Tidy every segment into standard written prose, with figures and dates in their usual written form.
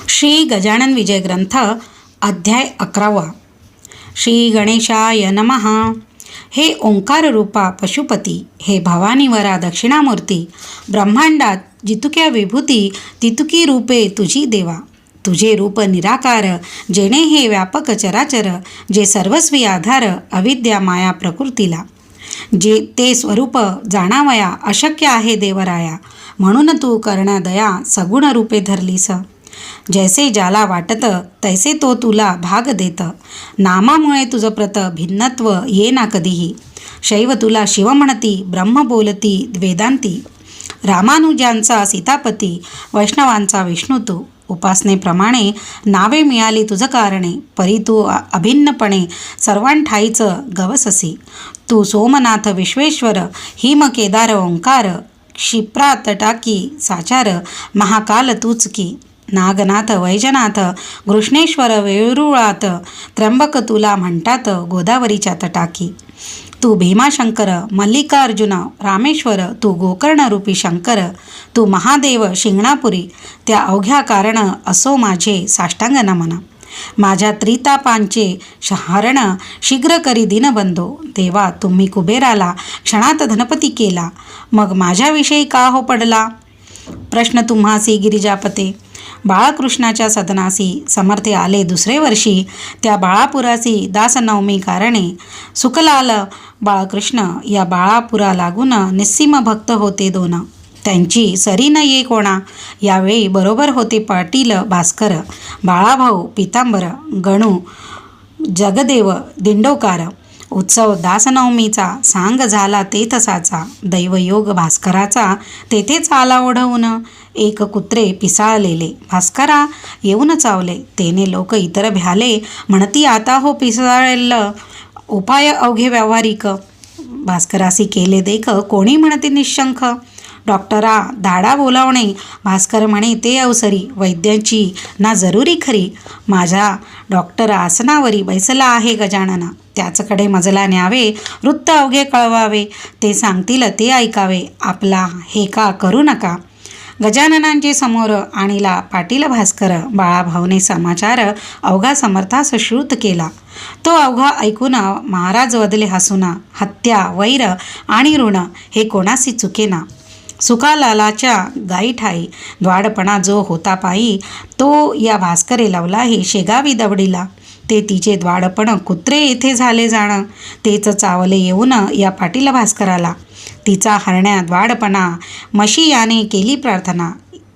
श्री गजानन विजय ग्रंथ अध्याय 11. श्री गणेशाय नमः. हे ओंकार रूपा पशुपती, हे भवानीवरा दक्षिणामूर्ती, ब्रह्मांडात जितुक्या विभूती तितुकी रूपे तुझी देवा. तुझे रूप निराकार, जेणे हे व्यापक चराचर, जे सर्वस्वी आधार अविद्या माया प्रकृतीला. जे ते स्वरूप जाणावया अशक्य आहे देवराया, म्हणून तू करण्या दया सगुण रूपे धरलीस. जैसे ज्याला वाटत तैसे तो तुला भाग देत. नामामुळे तुझं प्रत भिन्नत्व ये ना कधीही. शैव तुला शिव म्हणती, ब्रह्म बोलती वेदांती. रामानुजांचा सीतापती, वैष्णवांचा विष्णू तू. उपासनेप्रमाणे नावे मिळाली तुझ कारणे, परी तू अभिन्नपणे सर्वांठाईचं गवससी. तू सोमनाथ विश्वेश्वर, हिम केदार ओंकार, क्षिप्रा तटाकी साचार, महाकाल तूच की. नागनाथ वैजनाथ, कृष्णेश्वर वेरुळात, त्र्यंबक तुला म्हणतात गोदावरीच्या तटाकी. तू भीमाशंकर, मल्लिकार्जुन, रामेश्वर, तू गोकर्णरूपी शंकर. तू महादेव शिंगणापुरी, त्या अवघ्या कारण असो माझे साष्टांग नमन. माझ्या त्रितापांचे हरण शीघ्र करी दीनबंधो. देवा तुम्ही कुबेराला क्षणात धनपती केला, मग माझ्याविषयी का हो पडला प्रश्न तुम्हासी गिरिजापते. बाळकृष्णाच्या सदनासी समर्थे आले दुसरे वर्षी, त्या बाळापुरासी दासनवमी कारणे. सुखलाल बाळकृष्ण या बाळापुरा लागून निस्सीम भक्त होते दोन, त्यांची सरी न ये कोणा. यावेळी बरोबर होते पाटील भास्कर, बाळाभाऊ पितांबर, गणू जगदेव दिंडोकार. उत्सव दासनवमीचा सांग झाला तेथसाचा, दैवयोग भास्कराचा तेथेच आला ओढवून. एक कुत्रे पिसाळलेले भास्करा येऊन चावले, तेने लोक इतर भ्याले, म्हणती आता हो पिसाळेल उपाय अवघे व्यावहारिक. भास्करासी केले देख, कोणी म्हणते निशंक. डॉक्टरा धाडा बोलावणे, भास्कर म्हणे ते अवसरी, वैद्यांची ना जरुरी खरी. माझा डॉक्टर आसनावरी बैसला आहे गजानना, त्याचकडे मजला न्यावे, वृत्त अवघे कळवावे, ते सांगतील ते ऐकावे, आपला हे का करू नका. गजाननांचे समोर आणिला पाटील भास्कर. बाळाभाऊने समाचार अवघा समर्थास श्रुत केला. तो अवघा ऐकून महाराज वदले हसूना. हत्या वैर आणि ऋण हे कोणासी चुकेना. सुखालालाच्या गाईठाई द्वाडपणा जो होता पायी, तो या भास्करे लावलाही शेगावी दवडीला. ते तिचे द्वाडपण कुत्रे येथे झाले जाण, तेच चावले येऊन या पाटील भास्कराला. तिचा हरण्या द्वाडपणा मशी याने केली प्रार्थना.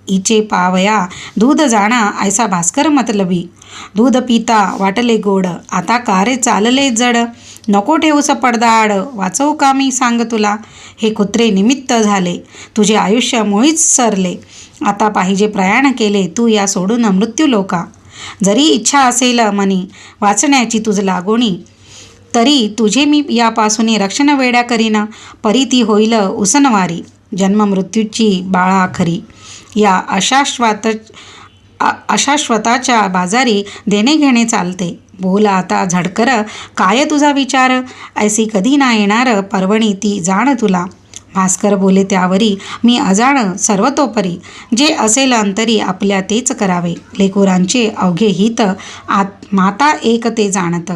इचे पावया दूध जाणा ऐसा भास्कर मतलबी. दूध पिता वाटले गोड, आता कारे चालले जड. नको ठेवूस पडदाड, वाचवू का मी सांग तुला. हे कुत्रे निमित्त झाले, तुझे आयुष्य मुळीच सरले. आता पाहिजे प्रयाण केले तू या सोडून मृत्यू लोका. जरी इच्छा असेल मनी वाचण्याची तुझ लागोणी, तरी तुझे मी यापासून रक्षण वेड्या करीन. परी ती होईल उसनवारी, जन्ममृत्यूची बाळा खरी. या अशाश्वताच्या बाजारी देणे घेणे चालते. बोल आता झडकर, काय तुझा विचार. ऐसी कधी ना येणार पर्वणी ती जाण तुला. भास्कर बोले त्यावरी, मी अजाण सर्वतोपरी. जे असेल अंतरी आपल्या तेच करावे. लेकुरांचे अवघे हित माता एक ते जाणत.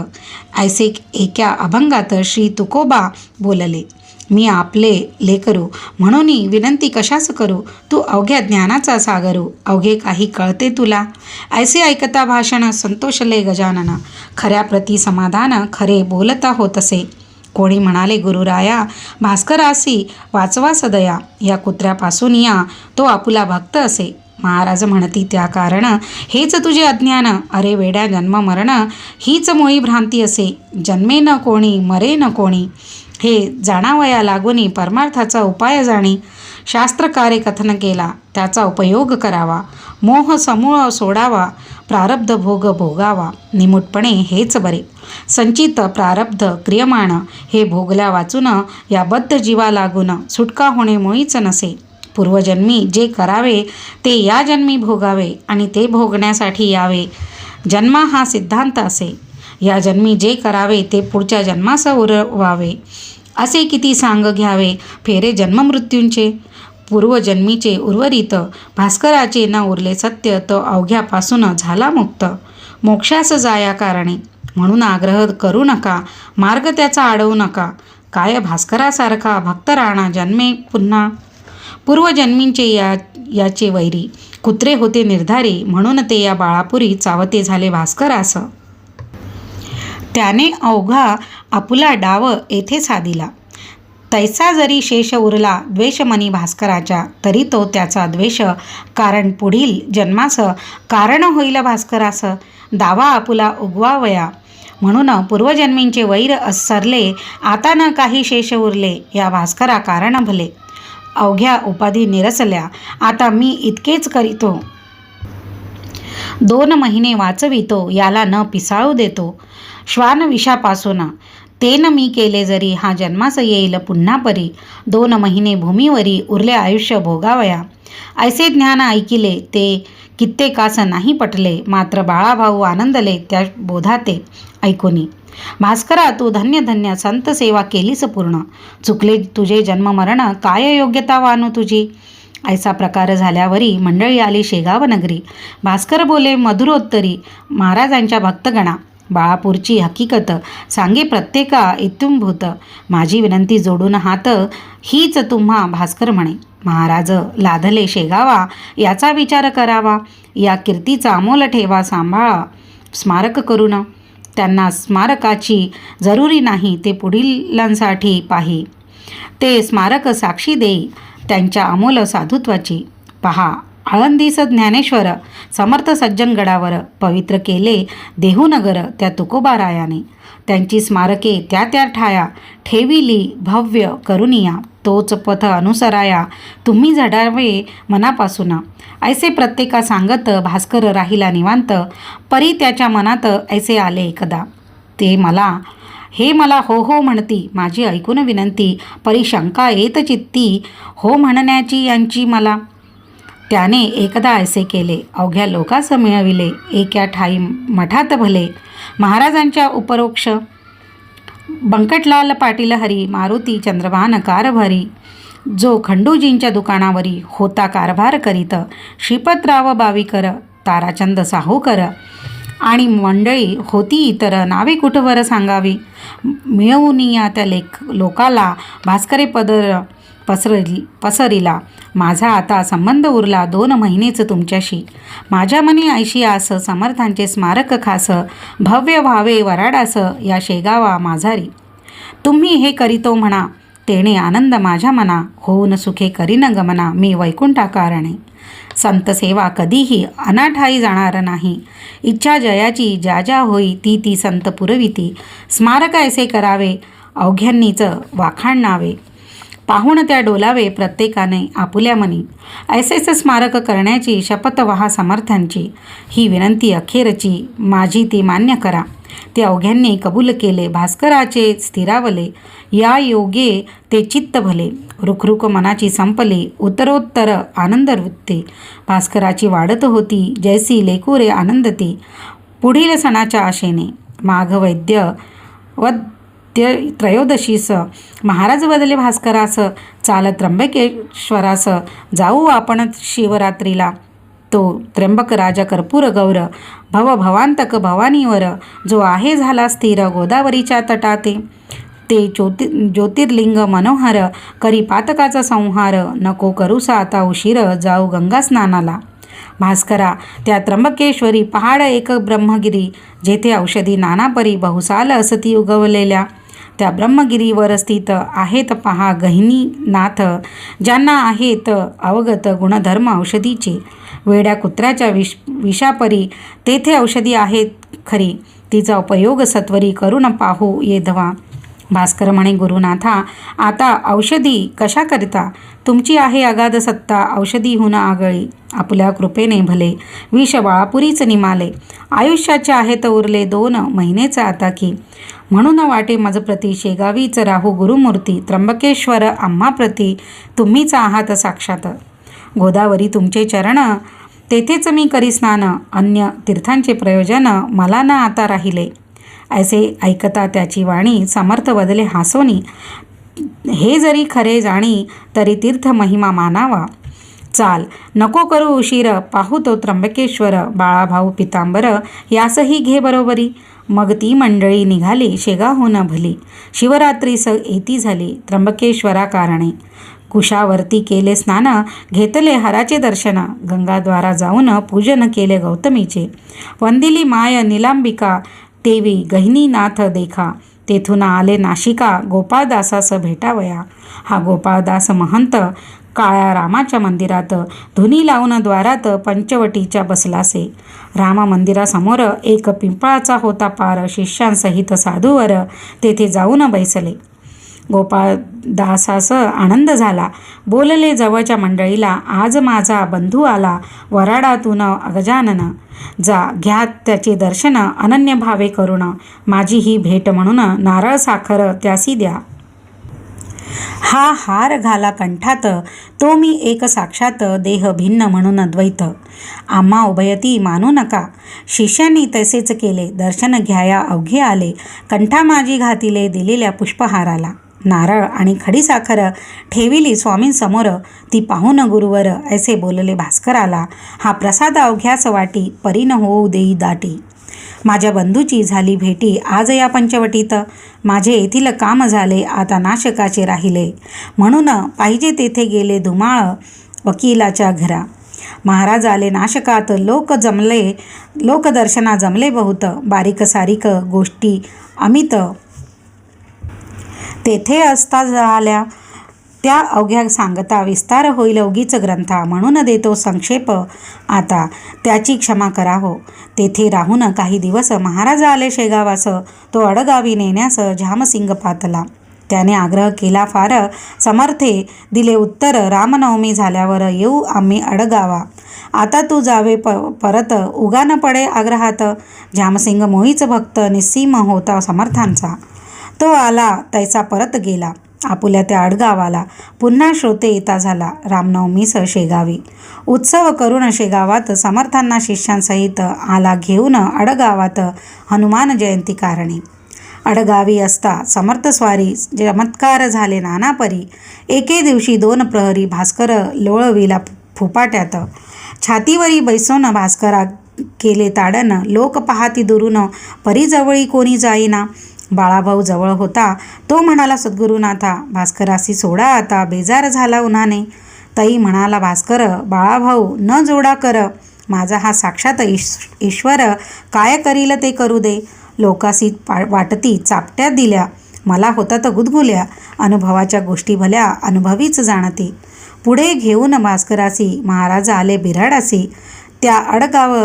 ऐसे एका अभंगात श्री तुकोबा बोलले, मी आपले लेकरू म्हणून विनंती कशास करू. तू अवघ्या ज्ञानाचा सागरू, अवघे काही कळते तुला. ऐसे ऐकता भाषण संतोषले गजानन, खऱ्या प्रती समाधान खरे बोलता होतसे. कोणी म्हणाले गुरुराया, भास्करासी वाचवा सदया. या कुत्र्यापासून या तो आपुला भक्त असे. महाराज म्हणती त्या कारण हेच तुझे अज्ञान. अरे वेड्या, जन्म मरण हीच मुळी भ्रांती असे. जन्मे न कोणी मरे न कोणी, हे जाणावया लागुनी परमार्थाचा उपाय जाणी. शास्त्रकारे कथन केला त्याचा उपयोग करावा. मोह समूळ सोडावा, प्रारब्ध भोग भोगावा. निमूटपणे हेच बरे. संचित प्रारब्ध क्रियमाण हे भोगल्या वाचून या बद्ध जीवा लागून सुटका होणे मुळीच नसे. पूर्वजन्मी जे करावे ते या जन्मी भोगावे, आणि ते भोगण्यासाठी यावे. जन्मा हा सिद्धांत असे. या जन्मी जे करावे ते पुढच्या जन्मास उरवावे. असे किती सांग घ्यावे फेरे जन्ममृत्यूंचे. पूर्वजन्मीचे उर्वरित भास्कराचे न उरले सत्य, तो अवघ्यापासून झाला मुक्त. मोक्षास जाया कारणे म्हणून आग्रह करू नका, मार्ग त्याचा अडवू नका. काय भास्करासारखा भक्त राणा जन्मे पुन्हा. पूर्वजन्मींचे याचे वैरी कुत्रे होते निर्धारी, म्हणून ते या बाळापुरी चावते झाले भास्करास. त्याने अवघा आपुला डाव येथे साधिला. तैसा जरी शेष उरला द्वेषमनी भास्कराच्या, तरी तो त्याचा द्वेष कारण पुढील जन्मास कारण होईल भास्करास. दावा आपुला उगवावया म्हणून पूर्वजन्मींचे वैर सरले, आता न काही शेष उरले या भास्करा कारण भले. अवघ्या उपाधी निरसल्या, आता मी इतकेच करीतो. 2 महिने वाचवितो, याला न पिसाळू देतो. श्वान विषापासून तेन मी केले जरी, हा जन्मास येईल पुन्हा परी. 2 महिने भूमीवरी उरले आयुष्य भोगावया. ऐसे ज्ञान ऐकिले ते कित्येकास नाही पटले, मात्र बाळाभाऊ आनंदले त्या बोधाते ऐकुनी. भास्करा तू धन्य धन्य, संत सेवा केलीस पूर्ण. चुकले तुझे जन्ममरण, काय योग्यता वानू तुझी. ऐसा प्रकार झाल्यावरी मंडळी आली शेगाव नगरी. भास्कर बोले मधुरोत्तरी, महाराजांच्या भक्तगणा. बाळापूरची हकीकत सांगे प्रत्येका इत्युंभूत. माझी विनंती जोडून हात हीच तुम्हा भास्कर म्हणे. महाराज लाधले शेगावा, याचा विचार करावा. या कीर्तीचा अमोल ठेवा सांभाळा स्मारक करून. त्यांना स्मारकाची जरुरी नाही, ते पुढीलांसाठी पाही. ते स्मारक साक्षी देई त्यांच्या अमोल साधुत्वाची. पहा आळंदीस ज्ञानेश्वर समर्थ सज्जन गडावर पवित्र केले देहूनगर त्या तुकोबारायाने. त्यांची स्मारके त्या त्या ठाया ठेविली भव्य करुनिया. तोच पथ अनुसराया तुम्ही झडावे मनापासून. ऐसे प्रत्येका सांगत भास्कर राहिला निवांत. परी त्याच्या मनात ऐसे आले एकदा, हे मला हो हो म्हणती. माझी ऐकून विनंती परी शंका येत चित्ती, हो म्हणण्याची यांची मला. त्याने एकदा ऐसे केले, अवघ्या लोकास मिळविले. एका ठाई मठात भले महाराजांच्या उपरोक्ष. बंकटलाल पाटील हरी, मारुती चंद्रभान कारभारी. जो खंडूजींच्या दुकानावरी होता कारभार करीत. श्रीपतराव बावीकर, ताराचंद साहूकर आणि मंडळी होती इतर. नावे कुठवर सांगावी. मिळवून या त्या लोकाला भास्करे पसरिला. माझा आता संबंध उरला 2 महिनेच तुमच्याशी. माझ्या मनी ऐशी आस, समर्थांचे स्मारक खास. भव्य व्हावे वराडास या शेगावा माझारी. तुम्ही हे करीतो म्हणा, तेणे आनंद माझ्या मना. होऊन सुखे करीन गमना, मी वैकुंठा कारणे. संत सेवा कधीही अनाठाई जाणार नाही. इच्छा जयाची ज्या ज्या होई, ती ती संत पुरविती. स्मारक ऐसे करावे अवघ्यांनीच वाखाणावे. पाहून त्या डोलावे प्रत्येकाने आपुल्या मनी. ऐसेच स्मारक करण्याची शपथ वहा समर्थांची. ही विनंती अखेरची माझी ती मान्य करा. ते अवघ्यांनी कबूल केले. भास्कराचे स्थिरावले. या योगे ते चित्त भले. रुखरुख मनाची संपली. उत्तरोत्तर आनंद वृत्ती भास्कराची वाढत होती. जैसी लेकुरे आनंदती. पुढील सणाच्या आशेने माघ वैद्य त्रयोदशीस महाराज बदले भास्करास. चाल त्र्यंबकेश्वरास जाऊ आपण शिवरात्रीला. तो त्र्यंबक राजा कर्पूर गौर भवभवांतक भवानीवर. जो आहे झाला स्थिर गोदावरीच्या तटाते. ते ज्योतिर्लिंग मनोहर करी पातकाचा संहार. नको करूसा आता उशीर, जाऊ गंगा स्नानाला. भास्करा त्या त्र्यंबकेश्वरी पहाड एक ब्रह्मगिरी. जेथे औषधी नानापरी बहुसाल असती उगवलेल्या. त्या ब्रह्मगिरीवर स्थित आहेत पहा गहिनीनाथ. ज्यांना आहेत अवगत गुणधर्म औषधीचे. वेड्या कुत्र्याच्या विषापरी तेथे औषधी आहेत खरी. तिचा उपयोग सत्वरी करून पाहू येधवा. भास्कर म्हणे, गुरुनाथा आता औषधी कशा करता. तुमची आहे अगाध सत्ता, औषधीहून आगळी. आपल्या कृपेने भले विष बाळापुरीच निमाले. आयुष्याचे आहेत उरले 2 महिनेच आता की. म्हणून वाटे मजप्रती शेगावीच राहू गुरुमूर्ती. त्र्यंबकेश्वर आम्हाप्रती तुम्हीच आहात साक्षात. गोदावरी तुमचे चरण तेथेच मी करी स्नान. अन्य तीर्थांचे प्रयोजन मला न आता राहिले. ऐसे ऐकता त्याची वाणी समर्थ बदले हासोनी. हे जरी खरे जाणी तरी तीर्थ महिमा मानावा. चाल नको करू उशीर, पाहू तो त्र्यंबकेश्वर, बाळाभाऊ पितांबर यासही घे बरोबरी. मग ती मंडळी निघाली शेगावहून भली. शिवरात्रीस येती झाली त्र्यंबकेश्वरा कारणे. कुशावरती केले स्नान, घेतले हराचे दर्शन, गंगाद्वारा जाऊन पूजन केले गौतमीचे. वंदिली माय निलांबिका, तेवी गहिनीनाथ देखा. तेथून आले नाशिका, गोपाळदासास भेटावया. हा गोपाळदास महंत काळ्या रामाच्या मंदिरात धुनी लावून द्वारात पंचवटीच्या बसलासे. राम मंदिरासमोर एक पिंपळाचा होता पार. शिष्यांसहित साधूवर तेथे जाऊन बैसले. गोपाळदासास आनंद झाला. बोलले जवळच्या मंडळीला, आज माझा बंधू आला वराडातून गजानन. जा घ्या त्याचे दर्शन अनन्य भावे करून. माझी ही भेट म्हणून नारळ साखर त्यासी द्या. हा हार घाला कंठात, तो मी एक साक्षात, देह भिन्न म्हणून द्वैत. आम्हा उभयती मानू नका. शिष्यांनी तसेच केले. दर्शन घ्याया अवघे आले. कंठा माझी घातिले दिलेल्या पुष्पहाराला. नारळ आणि खडीसाखर ठेविली स्वामींसमोर. ती पाहून गुरुवर ऐसे बोलले भास्कराला, हा प्रसाद अवघ्यास वाटी, परीन होऊ देई दाटी. माझ्या बंधूची झाली भेटी आज या पंचवटीत. माझे येथील काम झाले, आता नाशकाचे राहिले. म्हणून पाहिजे तेथे गेले धुमाळ वकिलाच्या घरा. महाराज आले नाशकात, लोकदर्शना जमले बहुत. बारीक सारीक गोष्टी अमित तेथे असता झाल्या. त्या अवघ्या सांगता विस्तार होईल उगीच ग्रंथा. म्हणून देतो संक्षेप आता, त्याची क्षमा करा हो. तेथे राहून काही दिवस महाराज आले शेगावास. तो अडगावी नेण्यास झामसिंग पातला. त्याने आग्रह केला फार. समर्थे दिले उत्तर, रामनवमी झाल्यावर येऊ आम्ही अडगावा. आता तू जावे परत, उगा न पडे आग्रहात. झामसिंग मोहीच भक्त निस्सीम होता समर्थांचा. तो आला तैसा परत गेला आपुल्या त्या अडगावाला. पुन्हा श्रोते येता झाला रामनवमीस शेगावी. उत्सव करून शेगावात समर्थांना शिष्यांसहित आला घेऊन अडगावात हनुमान जयंती कारणे. अडगावी असता समर्थस्वारी चमत्कार झाले नानापरी. एके दिवशी 2 प्रहरी भास्कर लोळविला फुपाट्यात. छातीवरी बैसून भास्करा केले ताडन. लोक पाहाती दुरून, परीजवळी कोणी जाईना. बाळाभाऊ जवळ होता. तो म्हणाला, सद्गुरुनाथा भास्करासी सोडा आता. बेजार झाला उन्हाने. तई म्हणाला भास्कर, बाळाभाऊ न जोडा कर. माझा हा साक्षात ईश्वर, काय करील ते करू दे. लोकासी वाटती चापट्या दिल्या, मला होतात गुदगुल्या. अनुभवाच्या गोष्टी भल्या अनुभवीच जाणती. पुढे घेऊन भास्करासी महाराज आले बिराडासी. त्या अडगाव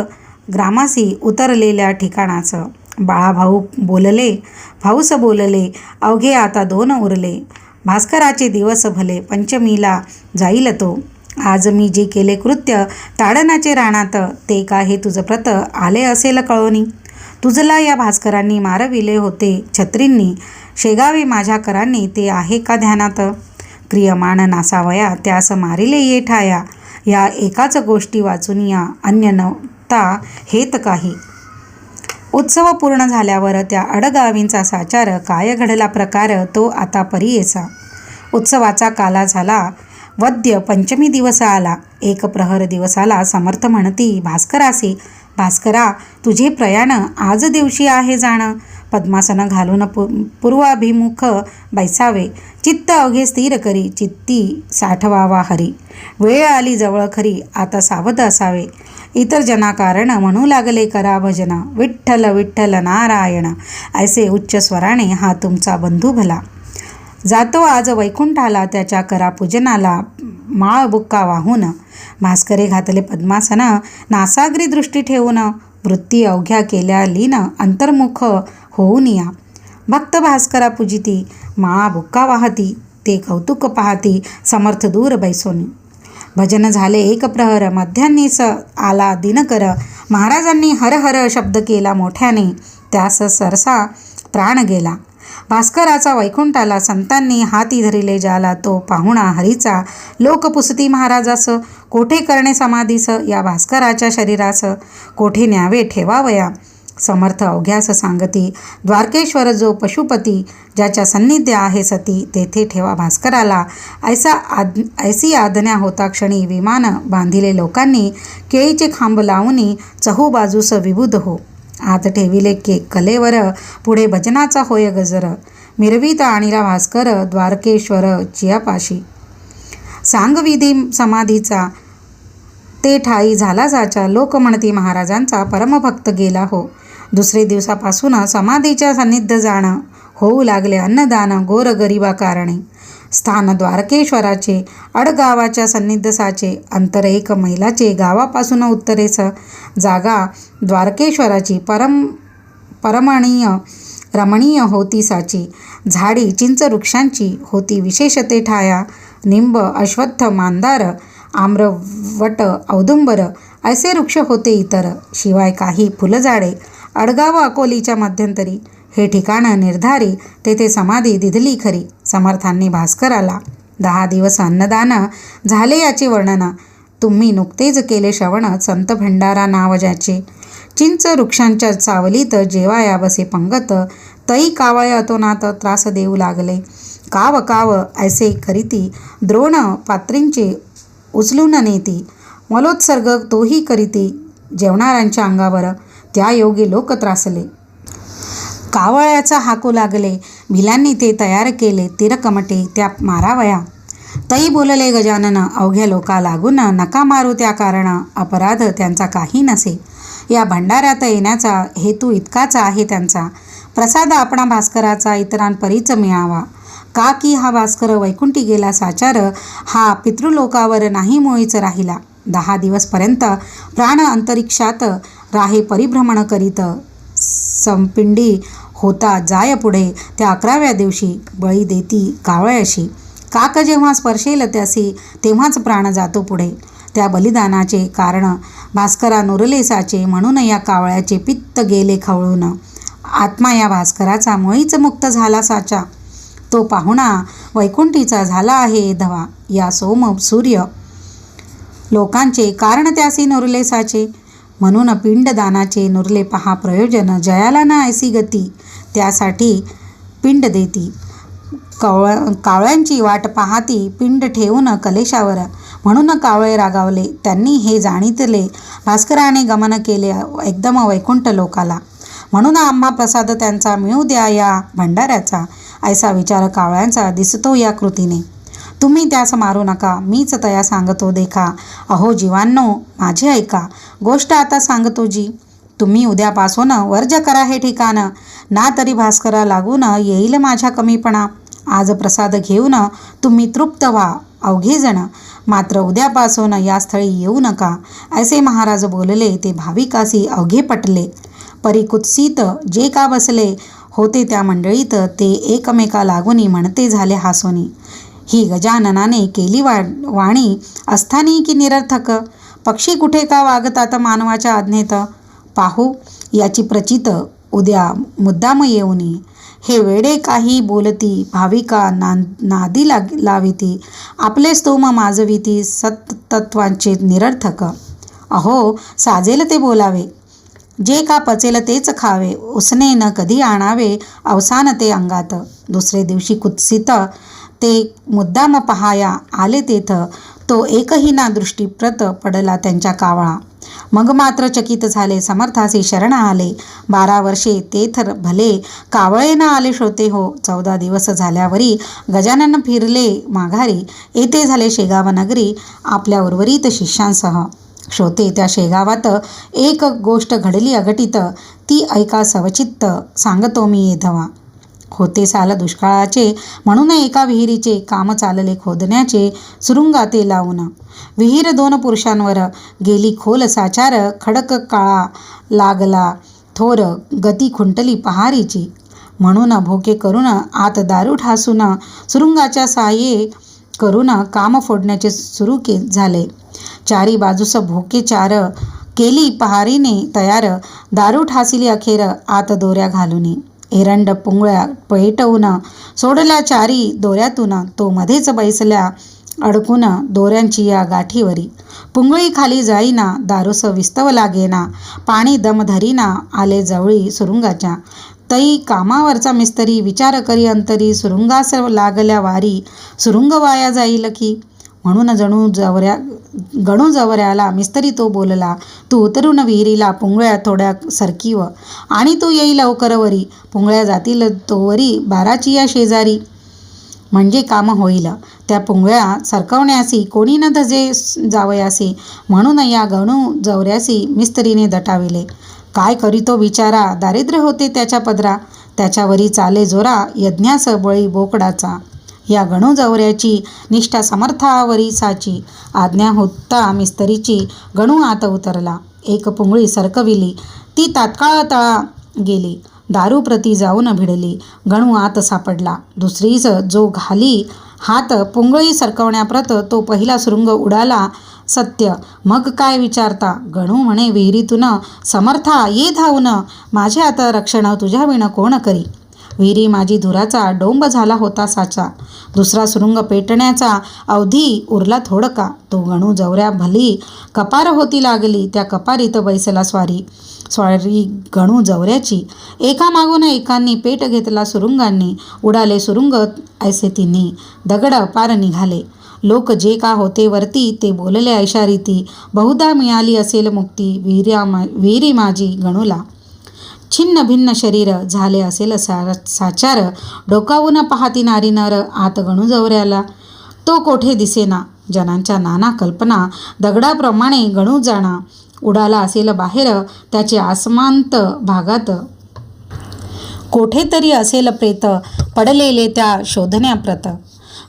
ग्रामासी उतरलेल्या ठिकाणाच. बाळाभाऊ बोलले, भाऊस बोलले, अवघे आता 2 उरले. भास्कराचे दिवस भले, पंचमीला जाईल तो. आज मी जे केले कृत्य ताडनाचे राणात, ते का हे तुझं प्रत आले असेल कळोनी. तुझला या भास्करांनी मारविले होते छत्रींनी. शेगावी माझ्या करांनी ते आहे का ध्यानात. क्रियमाण नासावया त्यास मारिले ये ठाया. या एकाच गोष्टी वाचून या अन्य नव्हता हेत काही. उत्सव पूर्ण झाल्यावर त्या अडगावींचा साचार. काय घडला प्रकार तो आता परियेचा. उत्सवाचा काला झाला. वद्य पंचमी दिवस आला. 1 प्रहर दिवसाला समर्थ म्हणती भास्करासी, भास्करा तुझे प्रयाण आज दिवशी आहे जाण. पद्मासन घालून पूर्वाभिमुख बैसावे. चित्त अवघे स्थिर करी, चित्ती साठवावा हरी. वेळ आली जवळ खरी, आता सावध असावे. इतर जनाकारण म्हणू लागले करा भजन. विठ्ठल विठ्ठल नारायण, ऐसे उच्च स्वराने हा तुमचा बंधू भला. जातो आज वैकुंठाला, त्याच्या करा पूजनाला माळ बुक्का वाहून. भास्करे घातले पद्मासन, नासाग्री दृष्टी ठेवून. वृत्ती अवघ्या केल्या लीन, अंतर्मुख होऊन या. भक्त भास्करा पूजिती, माळा बुक्का वाहती. ते कौतुक पाहती, समर्थ दूर बैसोनी. भजन झाले 1 प्रहर, मध्यान्नीस आला दिनकर. महाराजांनी हर हर शब्द केला मोठ्याने, त्यास सरसा प्राण गेला. भास्कराचा वैकुंठाला संतांनी हाती धरिले जाला. तो पाहुणा हरीचा लोक पुसती महाराजास. कोठे करणे समाधीस या भास्कराच्या शरीरास. कोठे न्यावे ठेवावया समर्थ अवघ्यास सांगती, द्वारकेश्वर जो पशुपती, ज्याच्या सन्निध्य आहे सती, तेथे ठेवा भास्कराला. ऐसी आज्ञा होता क्षणी विमान बांधिले लोकांनी, केळीचे खांब लावूनी चहूबाजूस विबुध हो. आत ठेविले कलेवर, पुढे भजनाचा होय गजर, मिरवीत आणिला भास्कर द्वारकेश्वर चियापाशी. सांगविधी समाधीचा ते ठाई झाला साचा, लोक म्हणती महाराजांचा परमभक्त गेला हो. दुसरे दिवसापासून समाधीच्या सान्निध्य जाणं, होऊ लागले अन्नदान गोर गरिबा कारणे. स्थान द्वारकेश्वराचे, अडगावाच्या सन्निध्य अंतर 1 मैलाचे, गावापासून उत्तरेस जागा द्वारकेश्वराची रमणीय होती साची. झाडी चिंच वृक्षांची होती विशेष ते ठाया, निंब अश्वत्थ मांदार आम्रवट औदुंबर असे वृक्ष होते इतर, शिवाय काही फुलझाडे. अडगाव अकोलीच्या मध्यंतरी हे ठिकाण निर्धारी, तेथे समाधी दिधली खरी समर्थांनी भास्कराला. 10 दिवस अन्नदान झाले याचे वर्णन, तुम्ही नुकतेच केले श्रवण. संत भंडारा नाव ज्याचे, चिंच वृक्षांच्या सावलीत जेवाया बसे पंगत, तई कावळे अतोनात त्रास देऊ लागले. काव काव ऐसे करीती, द्रोण पात्रींचे उचलून नेती, मलोत्सर्ग तोही करीती जेवणाऱ्यांच्या अंगावर, त्या योगी लोक त्रासले. कावळ्याचा हाकू लागले, भिलांनी ते तयार केले तिरकमटे त्या मारावया. तई बोलले गजानन, अवघ्या लोका लागून नका मारू त्या कारण, अपराध त्यांचा काही नसे. या भंडाऱ्यात येण्याचा हेतू इतकाच आहे त्यांचा, प्रसाद आपणा भास्कराचा इतरांपरीच मिळावा. का की हा भास्कर वैकुंठी गेला साचार, हा पितृलोकावर नाही मुळीच राहिला. 10 दिवसपर्यंत प्राण अंतरिक्षात राहे परिभ्रमण करीत, संपिंडी होता जाय पुढे. त्या 11व्या दिवशी बळी देती कावळ्याशी, काक जेव्हा स्पर्शेल त्यासी तेव्हाच प्राण जातो पुढे. त्या बलिदानाचे कारण भास्करा नुरले साचे, म्हणून या कावळ्याचे पित्त गेले खवळून. आत्मा या भास्कराचा मुळीच मुक्त झाला साचा, तो पाहुणा वैकुंठीचा झाला आहे धवा. या सोम सूर्य लोकांचे कारण त्यासी नुरले साचे, म्हणून पिंडदानाचे नुरले पहा प्रयोजन. जयाला ना ऐसी गती, त्यासाठी पिंड देती. कावळ्यांची वाट पाहती पिंड ठेवून कलेशावर, म्हणून कावळे रागावले. त्यांनी हे जाणितले, भास्कराने गमन केले एकदम वैकुंठ लोकाला. म्हणून आम्हा प्रसाद त्यांचा मिळू द्या या भंडाऱ्याचा, ऐसा विचार कावळ्यांचा दिसतो या कृतीने. तुम्ही त्यास मारू नका, मीच तया सांगतो देखा. अहो जीवांनो माझे ऐका, गोष्ट आता सांगतो जी. तुम्ही उद्यापासून वर्ज करा हे ठिकाण, ना तरी भास्करा लागून येईल माझ्या कमीपणा. आज प्रसाद घेऊन तुम्ही तृप्त व्हा अवघेजण, मात्र उद्यापासून या स्थळी येऊ नका. असे महाराज बोलले, ते भाविकासी अवघे पटले. परिकुत्सित जे का बसले होते त्या मंडळीत, ते एकमेका लागूनी म्हणते झाले हासोनी, ही गजाननाने केली वाणी अस्थानी की निरर्थक. पक्षी कुठे का वागतात मानवाच्या आज्ञेत, पाहू याची प्रचित उद्या मुद्दाम येऊनी. हे वेडे काही बोलती भाविका नादी लाविती, आपले स्तोम माजविती सत्तत्वांचे निरर्थक. अहो साजेल ते बोलावे, जे का पचेल तेच खावे, उसने न कधी आणावे अवसान ते अंगात. दुसरे दिवशी कुत्सित ते मुद्दाम पहाया आले तेथ, तो एकही ना दृष्टीप्रत पडला त्यांच्या कावळा. मग मात्र चकित झाले, समर्थासी शरण आले. 12 वर्षे तेथ भले कावळे न आले श्रोते हो. 14 दिवस झाल्यावरी गजानन फिरले माघारी, येथे झाले शेगाव नगरी आपल्या उर्वरित शिष्यांसह. श्रोते त्या शेगावात एक गोष्ट घडली अघटित, ती ऐका सवचित्त सांगतो मी येधवा. होते साल दुष्काळाचे, म्हणून एका विहिरीचे काम चालले खोदण्याचे सुरुंगाते लावून. विहीर 2 पुरुषांवर गेली खोल साचार, खडक काळा लागला थोर, गती खुंटली पहारीची. म्हणून भोके करून आत दारू ठासून, सुरुंगाच्या साये करून काम फोडण्याचे सुरू झाले. चारी बाजूस भोके 4 केली पहारीने तयार, दारू ठासिली अखेर आत दोऱ्या घालूनी. एरंड पुंगळ्या पेटवून सोडल्या चारी दोऱ्यातून, तो मध्येच बैसल्या अडकून दोऱ्यांची या गाठीवरी. पुंगळी खाली जाईना, दारूस विस्तव लागेना, पाणी दम धरीना, आले जवळी सुरुंगाच्या. तई कामावरचा मिस्त्री विचार करी अंतरी, सुरुंगास लागल्या वारी, सुरुंग वाया जाईल की. म्हणून गणू जवऱ्याला मिस्त्री तो बोलला, तू उतरून विहिरीला पुंगळ्या थोड्या सरकीव, आणि तू येई लवकर वरी, पुंगळ्या जातील तोवरी बाराची या शेजारी. म्हणजे काम होईल. त्या पुंगळ्या सरकवण्यासी कोणी न धजे जावयासी, म्हणून या गणू जवऱ्यासी मिस्त्रीने दटाविले. काय करीतो बिचारा, दारिद्र्य होते त्याच्या पदरा, त्याच्यावरी चाले जोरा, यज्ञास बळी बोकडाचा. या गणू जवऱ्याची निष्ठा समर्थावरी साची, आज्ञा होता मिस्त्रीची, गणू आत उतरला. एक पुंगळी सरकविली, ती तात्काळ तळा गेली. दारू प्रती जाऊन भिडली, गणू आत सापडला. दुसरीच जो घाली हात पुंगळी सरकवण्याप्रत, तो पहिला सुरुंग उडाला सत्य. मग काय विचारता, गणू म्हणे विहिरीतून, समर्था ये धावून, माझे आता रक्षण तुझ्या विण कोण करी. विहिरी माझी धुराचा डोंब झाला होता साचा, दुसरा सुरुंग पेटण्याचा अवधी उरला थोडका. तो गणू जवऱ्या भली कपार होती लागली, त्या कपारीत बैसला स्वारी गणू जवऱ्याची. एकामागून एकांनी पेट घेतला सुरुंगांनी, उडाले सुरुंग ऐसे तिन्ही, दगड पार निघाले. लोक जे का होते वरती, ते बोलले ऐशा रीती, बहुधा मिळाली असेल मुक्ती, विहिरी माझी गणूला. छिन्न भिन्न शरीर झाले असेल साचार, डोकावून पाहती नारी नर आत गणू जवऱ्याला. तो कोठे दिसेना, जनांच्या नाना कल्पना, दगडाप्रमाणे गणू जाणा. उडाला असेल बाहेर त्याचे आसमांत भागात, कोठेतरी असेल प्रेत, पडलेले त्या शोधण्याप्रत.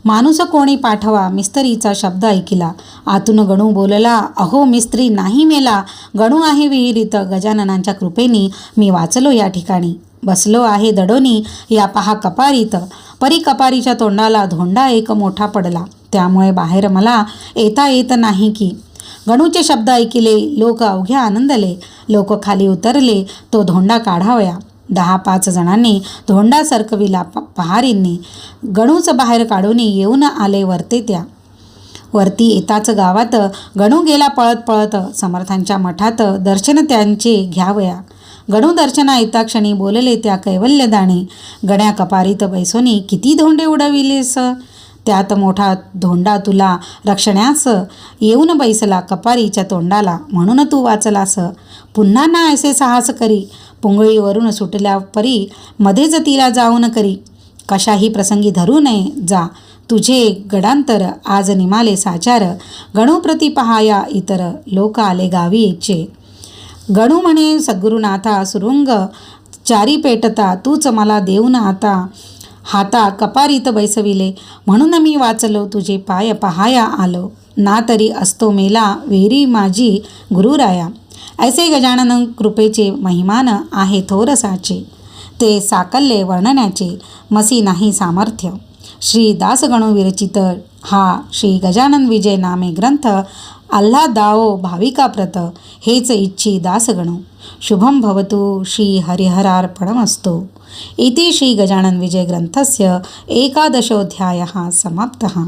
माणूस कोणी पाठवा, मिस्त्रीचा शब्द ऐकिला. आतून गणू बोलला, अहो मिस्त्री नाही मेला, गणू आहे विहिरीत. गजाननांच्या कृपेनी मी वाचलो या ठिकाणी, बसलो आहे दडोनी या पहा कपारीत. परी कपारीच्या तोंडाला धोंडा एक मोठा पडला, त्यामुळे बाहेर मला येता येत नाही की. गणूचे शब्द ऐकिले, लोक अवघ्या आनंदले. लोक खाली उतरले, तो धोंडा काढावया. 10-5 जणांनी धोंडा सरकविला पहारींनी. गणूच बाहेर काढून येऊन आले वरते त्या. वरती येताच गावात गणू गेला पळत पळत, समर्थांच्या मठात दर्शन त्यांचे घ्यावया. गणू दर्शना येता क्षणी बोलले त्या कैवल्यदाणी, गण्या कपारीत बैसोनी किती धोंडे उडविलेस, त्यात मोठा धोंडा तुला रक्षण्यास येऊन बैसला कपारीच्या तोंडाला, म्हणून तू वाचलास. पुन्हा ना ऐसे साहस करी, पुंगळीवरून सुटल्या परी मध्येच तिला जाऊन करी. कशाही प्रसंगी धरू नये जा, तुझे गडांतर आज निमाले साचार. गणूप्रती पहाया इतर, लोक आले गावी इच्छे. गणू म्हणे सद्गुरुनाथा, सुरुंग चारी पेटता, तूच मला देऊन आता हाता कपारीत बैसविले, म्हणून मी वाचलो तुझे पाय पहाया आलो. ना तरी असतो मेला विहिरी माझी गुरुराया. ऐसे गजानन कृपेचे महिमान आहे थोर साचे, ते साकल्ले वर्णण्याचे मसी नाही सामर्थ्य. श्री दासगणू विरचित हा श्री गजानन विजय नामे ग्रंथ आल्हादाओ भाविकाप्रत, हेच इच्छी दासगणू. शुभम भवतु. श्री हरिहरार्पणमस्तु. इति श्री गजानन विजय ग्रंथस्य 11 अध्यायः समाप्तः.